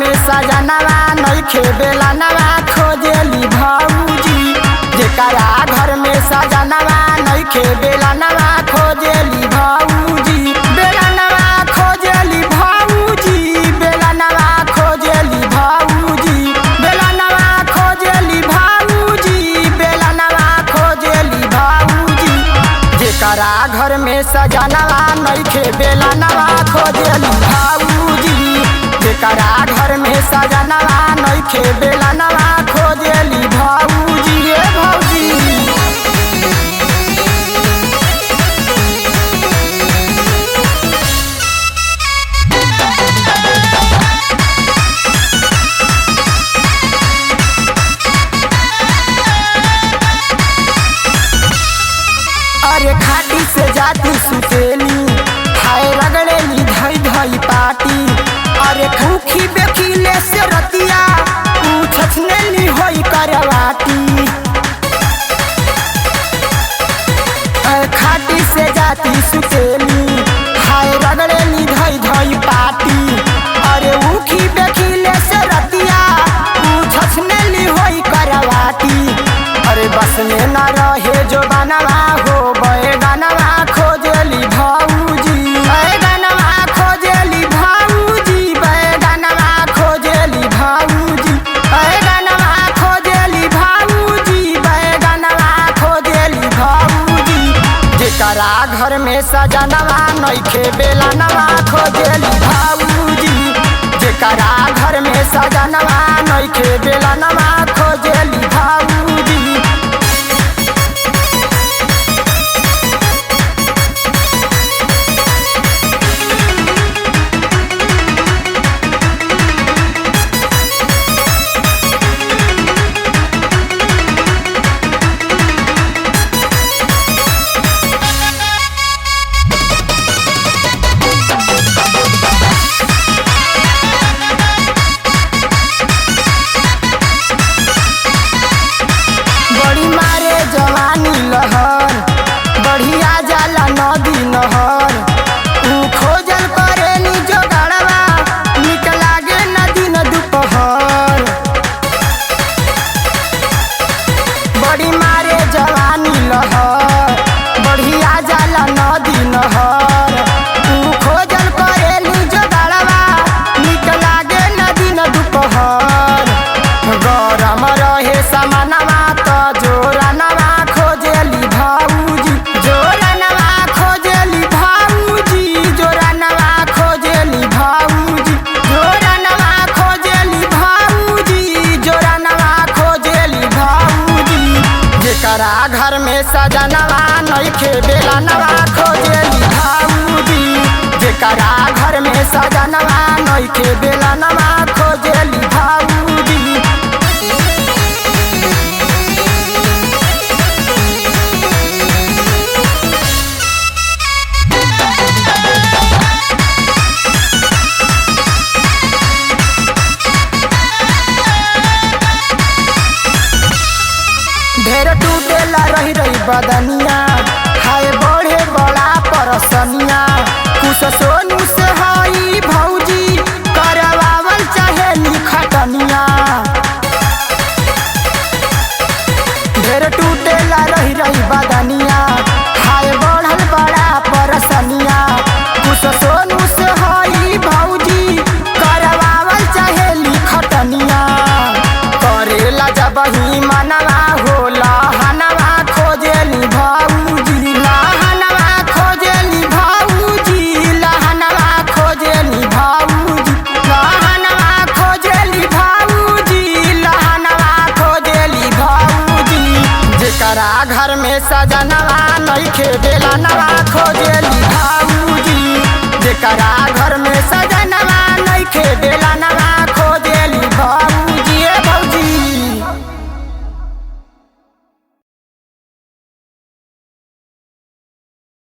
में सजनवा नइखे बेलनवा खोजेली भौजी। जेकरा घर में सजनवा नइखे बेलनवा खोजेली भौजी। बेलनवा खोजेली भौजी, बेलनवा खोजेली भौजी, बेलनवा खोजेली भौजी, बेलनवा खोजेली भौजी। जेकरा घर में सजनवा नइखे बेलनवा खोजेली भौजी। जेकरा घर में सजनवा नइखे बेलनवा खोजेली भौजी। ए भौजी अरे खाटी से जाती सुतेली, हाय रगड़ेली धई धई पाटी। अरे खूखी बेखीले से रतिया छछनेली होई करवाटी। खाटी से जाती सुतेली, हाय रगड़ेली धई धई पाटी। अरे ऊखी बेखीले से रतिया छछनेली होई करवाटी। अरे बस में न रहे जो बनवा हो बैगनवा खोजेली भौजी। बैगनवा खोजेली भौजी, बैगनवा खोजेली भौजी, बैगनवा खोजेली भौजी, बैगनवा खोजेली भौजी। जेकरा घर में सजनवा नइखे बेलनवा खोजेली भौजी। जेकरा घर में सजनवा नइखे बेलनवा खोजेली भौजी। बड़ी मारे जवानी लहर, बढ़िया जाला नदी नहर। खोजल करेली जोगड़वा, निक लागे नदी न दुपहर। बड़ी मारे जवानी लहर, बढ़िया जाला नदी नहर। खोजल करेली जोगड़वा, निक लागे नदी न दुपहर। गरम रहे समानवा त जोरनवा खोजेली भौजी। जोरनवा खोजेली भौजी, जोरनवा खोजेली भौजी, जोरनवा खोजेली भौजी, जोरनवा खोजेली भौजी। जेकरा घर में सजनवा नइखे बेलनवा खोजेली भौजी। जेकरा घर में सजनवा नइखे बेलनवा खोजेली भौजी। ढेर टूटेला रही रही बदनिया, हाय बढ़े बड़ा परसनिया। कुछ सोनू से हई भौजी, करवावल चाहे लिखटनिया। ढेर टूटेला रही रही बदनिया, हाय बढ़ल बड़ा परसनिया। कुछ सोनू से हई भौजी, करवावल चाहे लिखटनिया। करेला जब ही मनवा होला हनवा खोजेली भौजी। लहनवा खोजेली भौजी, लहनवा खोजेली भौजी, लहनवा खोजेली भौजी, लहनवा खोजेली भौजी। जेकरा घर में सजनवा नइखे बेलनवा खोजेली भौजी। जेकरा घर में सजनवा नइखे बेलनवा